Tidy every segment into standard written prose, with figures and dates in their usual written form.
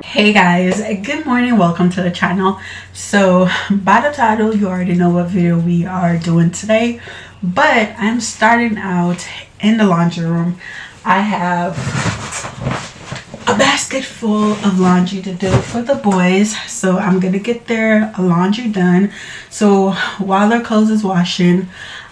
Hey guys, good morning, welcome to the channel. So by the title you already know what video we are doing today, but I'm starting out in the laundry room. I have a basket full of laundry to do for the boys, so I'm gonna get their laundry done. So while their clothes is washing,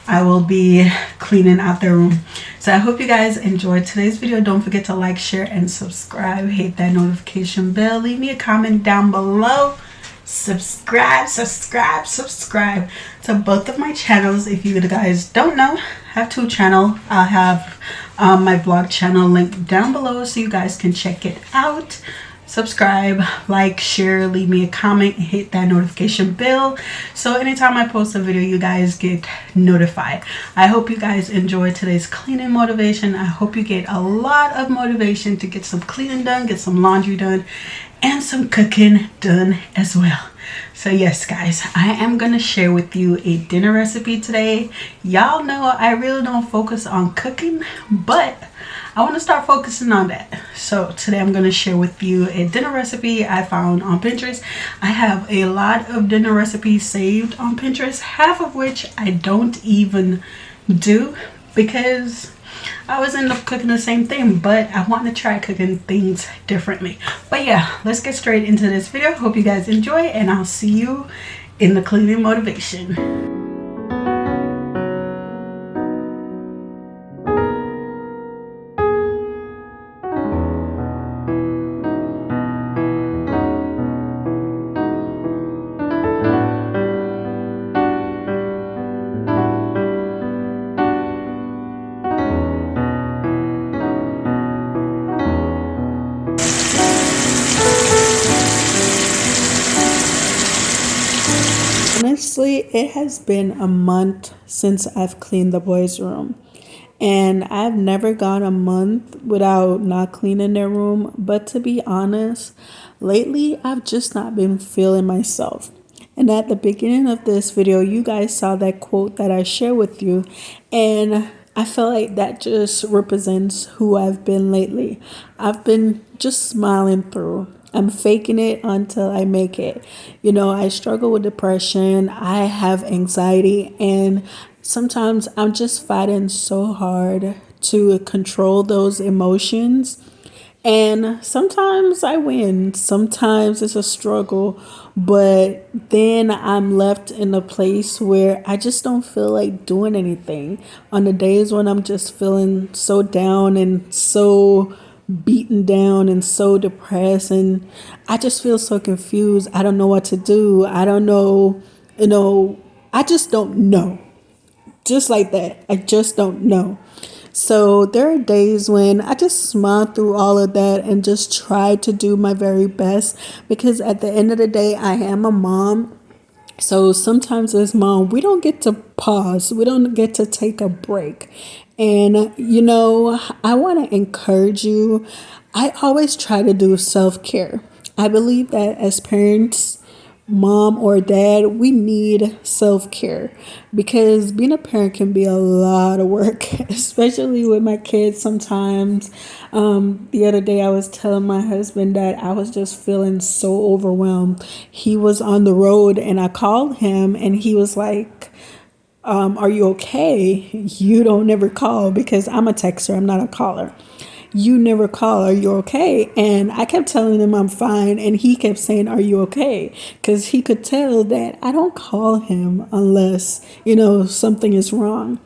I will be cleaning out their room. So I hope you guys enjoyed today's video. Don't forget to like, share, and subscribe. Hit that notification bell. Leave me a comment down below. Subscribe to both of my channels. If you guys don't know, I have two channels. I'll have my vlog channel linked down below so you guys can check it out. Subscribe, like, share, leave me a comment, hit that notification bell so anytime I post a video you guys get notified. I hope you guys enjoyed today's cleaning motivation. I hope you get a lot of motivation to get some cleaning done, get some laundry done, and some cooking done as well. So yes guys, I am gonna share with you a dinner recipe today. Y'all know I really don't focus on cooking, but I want to start focusing on that. So today I'm going to share with you a dinner recipe I found on Pinterest. I have a lot of dinner recipes saved on Pinterest, half of which I don't even do because I always end up cooking the same thing, but I want to try cooking things differently. But yeah, let's get straight into this video. Hope you guys enjoy, and I'll see you in the cleaning motivation. Honestly, it has been a month since I've cleaned the boys' room. And I've never gone a month without not cleaning their room. But to be honest, lately I've just not been feeling myself. And at the beginning of this video, you guys saw that quote that I shared with you. And I feel like that just represents who I've been lately. I've been just smiling through. I'm faking it until I make it. You know, I struggle with depression. I have anxiety, and sometimes I'm just fighting so hard to control those emotions. And sometimes I win, sometimes it's a struggle, but then I'm left in a place where I just don't feel like doing anything. On the days when I'm just feeling so down and so beaten down and so depressed, and I just feel so confused. I don't know what to do. I don't know, I just don't know. Just like that. I just don't know. So there are days when I just smile through all of that and just try to do my very best, because at the end of the day, I am a mom. So sometimes as mom, we don't get to pause. We don't get to take a break. And, I want to encourage you. I always try to do self-care. I believe that as parents, mom or dad, we need self-care, because being a parent can be a lot of work, especially with my kids sometimes. The other day I was telling my husband that I was just feeling so overwhelmed. He was on the road and I called him and he was like, are you okay? You don't never call, because I'm a texter, I'm not a caller. You never call, are you okay? And I kept telling him I'm fine, and he kept saying, are you okay? Because he could tell that I don't call him unless, something is wrong.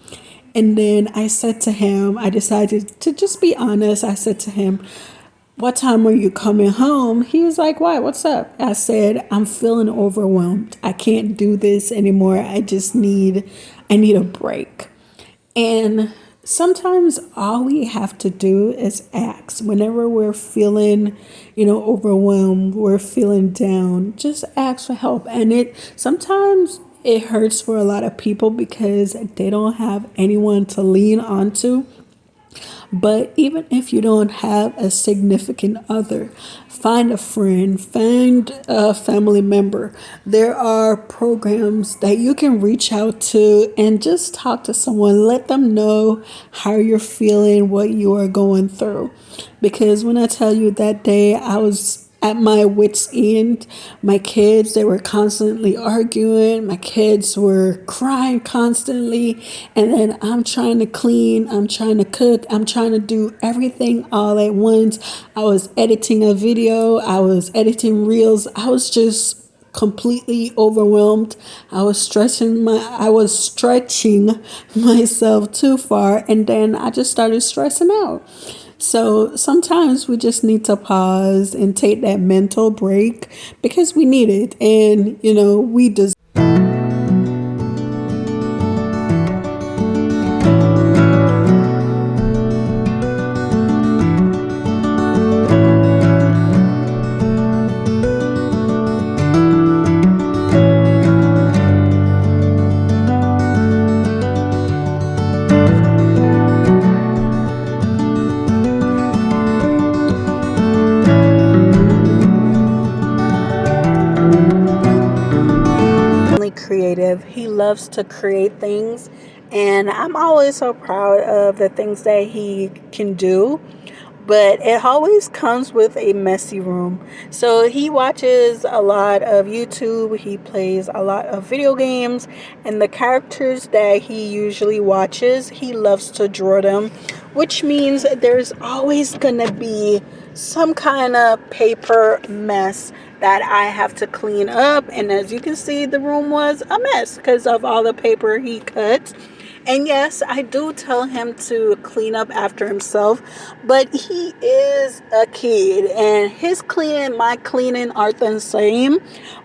And then I said to him, I decided to just be honest. I said to him, what time are you coming home? He was like, why? What's up? I said, I'm feeling overwhelmed. I can't do this anymore. I need a break. And sometimes all we have to do is ask. Whenever we're feeling, overwhelmed, we're feeling down, just ask for help. And sometimes it hurts for a lot of people because they don't have anyone to lean onto. But even if you don't have a significant other, find a friend, find a family member. There are programs that you can reach out to and just talk to someone. Let them know how you're feeling, what you are going through. Because when I tell you that day, I was at my wits' end. My kids, they were constantly arguing. My kids were crying constantly. And then I'm trying to clean, I'm trying to cook, I'm trying to do everything all at once. I was editing a video, I was editing reels. I was just completely overwhelmed. I was stretching myself too far, and then I just started stressing out. So sometimes we just need to pause and take that mental break because we need it. And we deserve creative. He loves to create things, and I'm always so proud of the things that he can do. But it always comes with a messy room. So he watches a lot of YouTube, he plays a lot of video games, and the characters that he usually watches, he loves to draw them, which means there's always gonna be some kind of paper mess that I have to clean up. And as you can see, the room was a mess because of all the paper he cut. And yes, I do tell him to clean up after himself, but he is a kid and his cleaning, my cleaning are the same.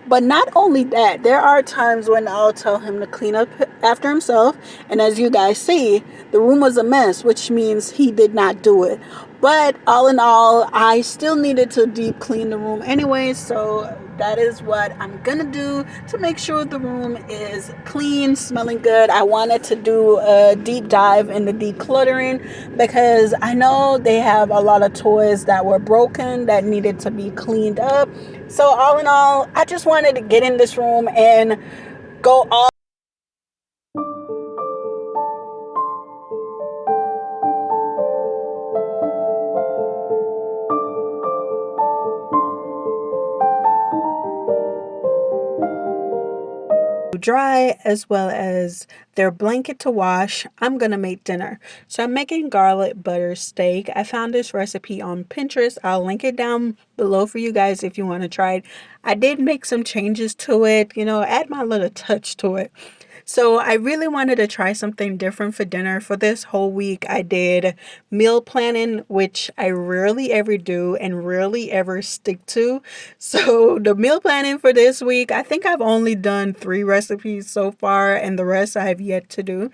But not only that, there are times when I'll tell him to clean up after himself. And as you guys see, the room was a mess, which means he did not do it. But all in all, I still needed to deep clean the room anyway, so that is what I'm gonna do to make sure the room is clean, smelling good. I wanted to do a deep dive into decluttering because I know they have a lot of toys that were broken that needed to be cleaned up. So all in all, I just wanted to get in this room and go all dry as well as their blanket to wash. I'm gonna make dinner. So I'm making garlic butter steak. I found this recipe on Pinterest. I'll link it down below for you guys if you want to try it. I did make some changes to it, add my little touch to it. So I really wanted to try something different for dinner. For this whole week, I did meal planning, which I rarely ever do and rarely ever stick to. So the meal planning for this week, I think I've only done 3 recipes so far, and the rest I have yet to do.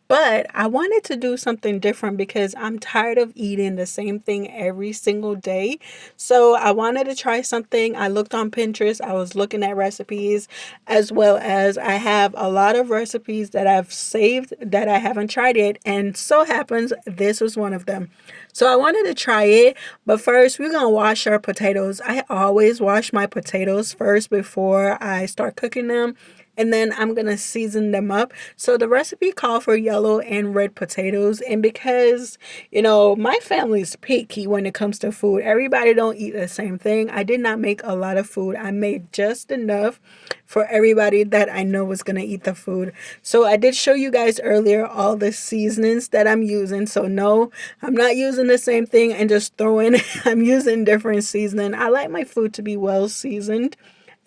But I wanted to do something different because I'm tired of eating the same thing every single day. So I wanted to try something. I looked on Pinterest. I was looking at recipes as well as I have a lot of recipes that I've saved that I haven't tried yet. And so happens this was one of them. So I wanted to try it. But first, we're going to wash our potatoes. I always wash my potatoes first before I start cooking them, and then I'm gonna season them up. So the recipe called for yellow and red potatoes, and because my family's picky when it comes to food, everybody don't eat the same thing. I did not make a lot of food. I made just enough for everybody that I know was gonna eat the food. So I did show you guys earlier all the seasonings that I'm using. So no, I'm not using the same thing and just throwing I'm using different seasoning. I like my food to be well seasoned.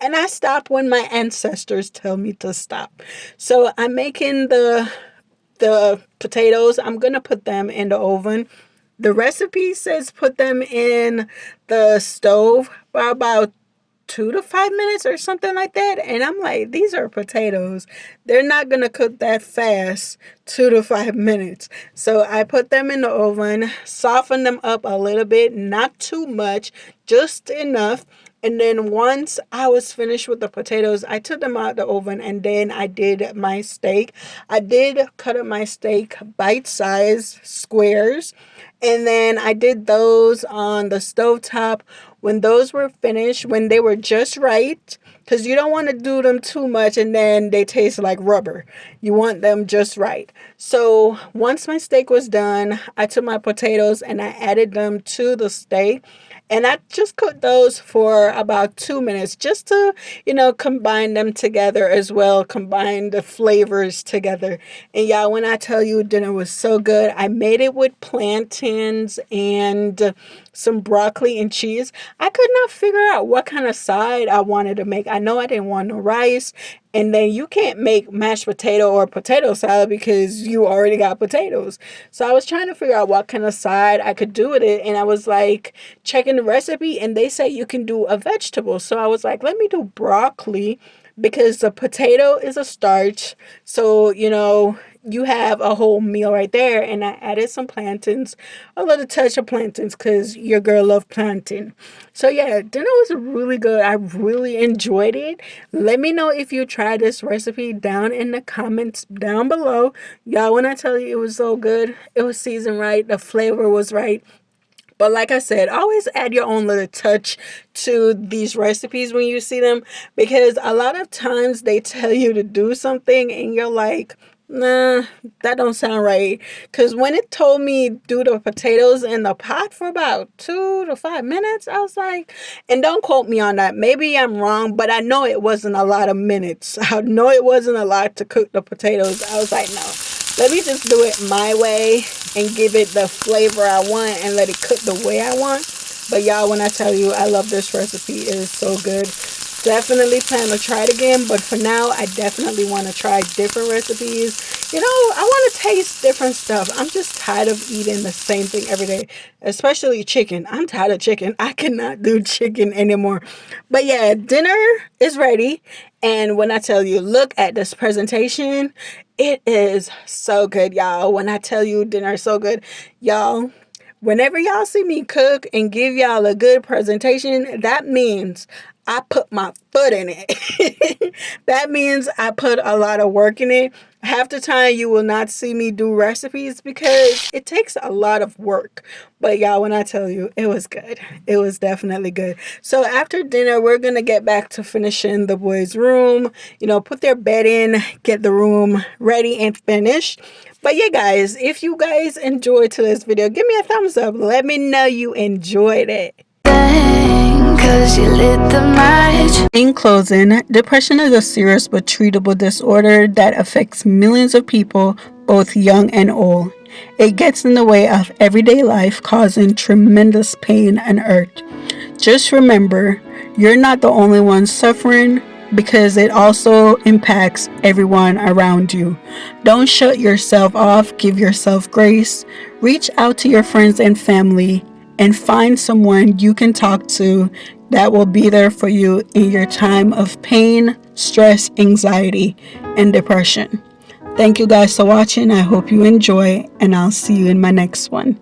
And I stop when my ancestors tell me to stop. So I'm making the potatoes. I'm going to put them in the oven. The recipe says put them in the stove for about 2 to 5 minutes or something like that. And I'm like, these are potatoes. They're not going to cook that fast, 2 to 5 minutes. So I put them in the oven, soften them up a little bit, not too much, just enough. And then once I was finished with the potatoes, I took them out the oven and then I did my steak. I did cut up my steak bite-sized squares. And then I did those on the stovetop. When those were finished, when they were just right, because you don't want to do them too much and then they taste like rubber. You want them just right. So once my steak was done, I took my potatoes and I added them to the steak. And I just cooked those for about 2 minutes just to, combine them together as well, combine the flavors together. And y'all, when I tell you dinner was so good, I made it with plantains and some broccoli and cheese. I could not figure out what kind of side I wanted to make. I know I didn't want no rice. And then you can't make mashed potato or potato salad because you already got potatoes. So I was trying to figure out what kind of side I could do with it. And I was like checking the recipe and they say you can do a vegetable. So I was like, let me do broccoli because the potato is a starch. So, you have a whole meal right there. And I added some plantains, a little touch of plantains because your girl loved plantain. So yeah, dinner was really good. I really enjoyed it. Let me know if you try this recipe down in the comments down below. Y'all, when I tell you it was so good, it was seasoned right, the flavor was right. But like I said, always add your own little touch to these recipes when you see them, because a lot of times they tell you to do something and you're like, nah, that don't sound right. Because when it told me do the potatoes in the pot for about 2 to 5 minutes, I was like, and don't quote me on that. Maybe I'm wrong, but I know it wasn't a lot of minutes. I know it wasn't a lot to cook the potatoes. I was like, no. Let me just do it my way and give it the flavor I want and let it cook the way I want. But y'all, when I tell you I love this recipe, it is so good. Definitely plan to try it again, but for now, I definitely want to try different recipes. I want to taste different stuff. I'm just tired of eating the same thing every day, especially chicken. I'm tired of chicken. I cannot do chicken anymore. But yeah, dinner is ready. And when I tell you, look at this presentation, it is so good, y'all. When I tell you dinner is so good, y'all, whenever y'all see me cook and give y'all a good presentation, that means I put my foot in it. That means I put a lot of work in it. Half the time you will not see me do recipes because it takes a lot of work. But y'all, when I tell you, it was good. It was definitely good. So after dinner, we're going to get back to finishing the boys' room, put their bed in, get the room ready and finished. But yeah, guys, if you guys enjoyed today's video, give me a thumbs up. Let me know you enjoyed it. In closing, depression is a serious but treatable disorder that affects millions of people, both young and old. It gets in the way of everyday life, causing tremendous pain and hurt. Just remember, you're not the only one suffering, because it also impacts everyone around you. Don't shut yourself off, give yourself grace. Reach out to your friends and family and find someone you can talk to that will be there for you in your time of pain, stress, anxiety, and depression. Thank you guys for watching. I hope you enjoy, and I'll see you in my next one.